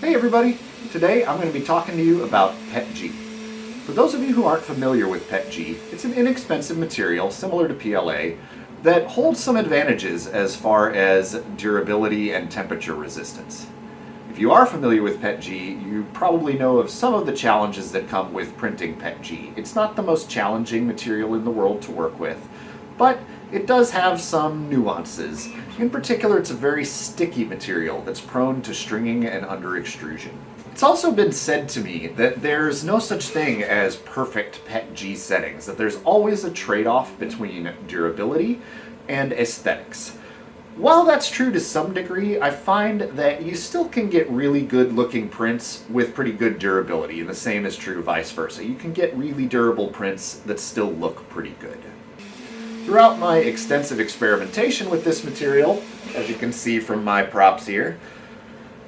Hey everybody! Today I'm going to be talking to you about PETG. For those of you who aren't familiar with PETG, it's an inexpensive material similar to PLA that holds some advantages as far as durability and temperature resistance. If you are familiar with PETG, you probably know of some of the challenges that come with printing PETG. It's not the most challenging material in the world to work with, but it does have some nuances. In particular, it's a very sticky material that's prone to stringing and under extrusion. It's also been said to me that there's no such thing as perfect PETG settings, that there's always a trade-off between durability and aesthetics. While that's true to some degree, I find that you still can get really good looking prints with pretty good durability, and the same is true vice versa. You can get really durable prints that still look pretty good. Throughout my extensive experimentation with this material, as you can see from my props here,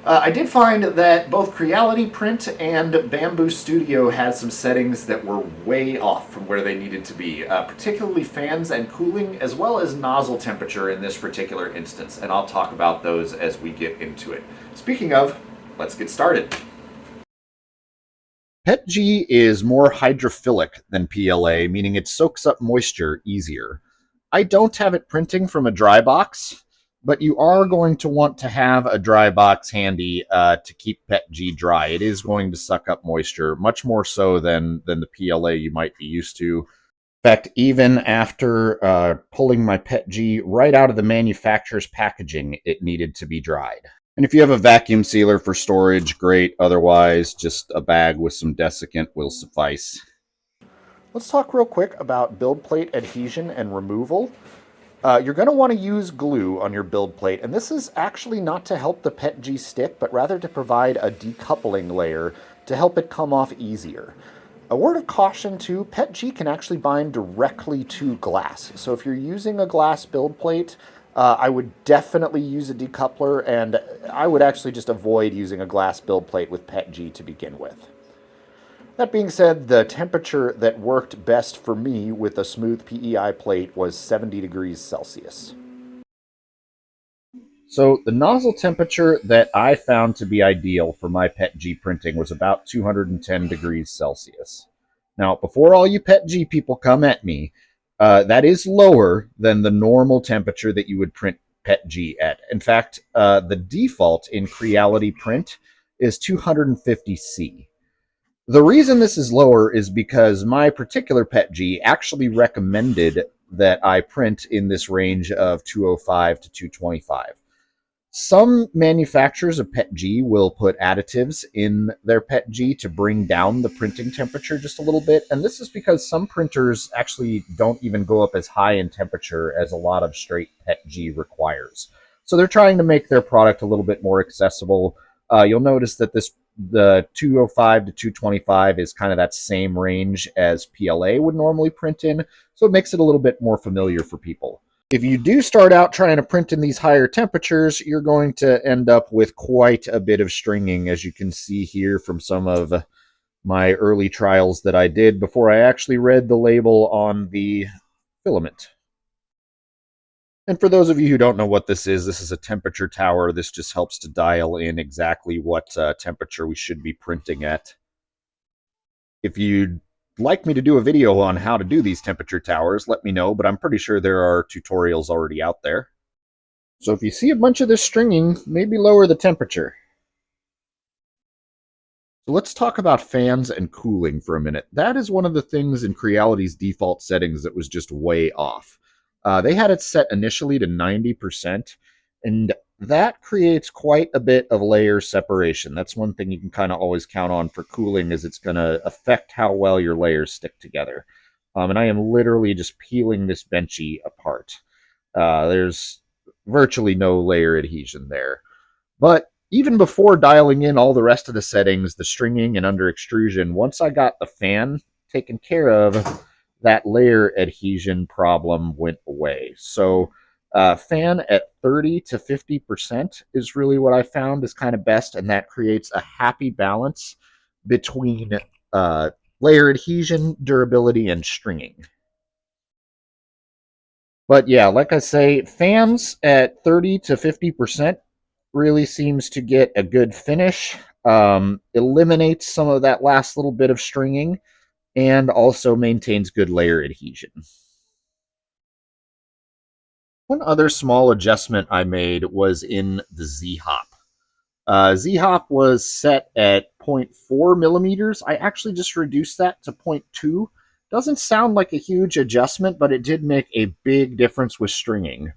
I did find that both Creality Print and Bamboo Studio had some settings that were way off from where they needed to be, particularly fans and cooling, as well as nozzle temperature in this particular instance, and I'll talk about those as we get into it. Speaking of, let's get started. PETG is more hydrophilic than PLA, meaning it soaks up moisture easier. I don't have it printing from a dry box, but you are going to want to have a dry box handy to keep PETG dry. It is going to suck up moisture, much more so than the PLA you might be used to. In fact, even after pulling my PETG right out of the manufacturer's packaging, it needed to be dried. And if you have a vacuum sealer for storage, great. Otherwise, just a bag with some desiccant will suffice. Let's talk real quick about build plate adhesion and removal. You're going to want to use glue on your build plate, and this is actually not to help the PETG stick, but rather to provide a decoupling layer to help it come off easier. A word of caution too, PETG can actually bind directly to glass. So if you're using a glass build plate, I would definitely use a decoupler, and I would actually just avoid using a glass build plate with PETG to begin with. That being said, the temperature that worked best for me with a smooth PEI plate was 70 degrees Celsius. So the nozzle temperature that I found to be ideal for my PETG printing was about 210 degrees Celsius. Now, before all you PETG people come at me, that is lower than the normal temperature that you would print PETG at. In fact, the default in Creality Print is 250 C. The reason this is lower is because my particular PETG actually recommended that I print in this range of 205 to 225. Some manufacturers of PETG will put additives in their PETG to bring down the printing temperature just a little bit, and this is because some printers actually don't even go up as high in temperature as a lot of straight PETG requires. So they're trying to make their product a little bit more accessible. You'll notice that the 205 to 225 is kind of that same range as PLA would normally print in, so it makes it a little bit more familiar for people. If you do start out trying to print in these higher temperatures, you're going to end up with quite a bit of stringing, as you can see here from some of my early trials that I did before I actually read the label on the filament. And for those of you who don't know what this is a temperature tower. This just helps to dial in exactly what temperature we should be printing at. If you'd like me to do a video on how to do these temperature towers, let me know, but I'm pretty sure there are tutorials already out there. So if you see a bunch of this stringing, maybe lower the temperature. So let's talk about fans and cooling for a minute. That is one of the things in Creality's default settings that was just way off. They had it set initially to 90%, and that creates quite a bit of layer separation. That's one thing you can kind of always count on for cooling, is it's going to affect how well your layers stick together. And I am literally just peeling this benchy apart. There's virtually no layer adhesion there. But even before dialing in all the rest of the settings, the stringing and under extrusion, once I got the fan taken care of, that layer adhesion problem went away. So fan at 30 to 50% is really what I found is kind of best, and that creates a happy balance between layer adhesion, durability, and stringing. But yeah, like I say, fans at 30 to 50% really seems to get a good finish. eliminates some of that last little bit of stringing, and also maintains good layer adhesion. One other small adjustment I made was in the Z-Hop. Z-Hop was set at 0.4 millimeters. I actually just reduced that to 0.2. Doesn't sound like a huge adjustment, but it did make a big difference with stringing.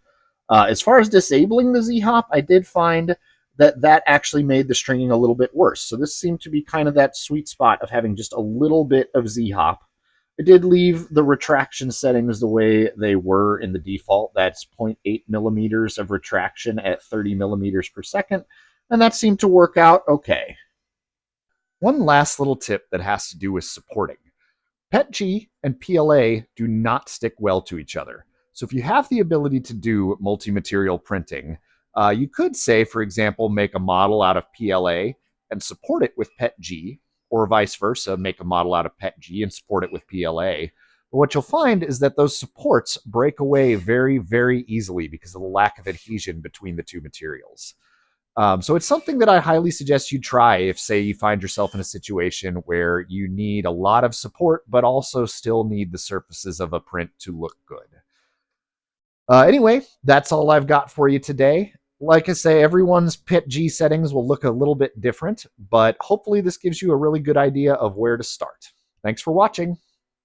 As far as disabling the Z-Hop, I did find that that actually made the stringing a little bit worse. So this seemed to be kind of that sweet spot of having just a little bit of Z-Hop. I did leave the retraction settings the way they were in the default. That's 0.8 millimeters of retraction at 30 millimeters per second, and that seemed to work out okay. One last little tip that has to do with supporting. PETG and PLA do not stick well to each other. So if you have the ability to do multi-material printing, you could say, for example, make a model out of PLA and support it with PETG, or vice versa, make a model out of PETG and support it with PLA. But what you'll find is that those supports break away very, very easily because of the lack of adhesion between the two materials. So it's something that I highly suggest you try if, say, you find yourself in a situation where you need a lot of support, but also still need the surfaces of a print to look good. Anyway, that's all I've got for you today. Like I say, everyone's PETG settings will look a little bit different, but hopefully this gives you a really good idea of where to start. Thanks for watching.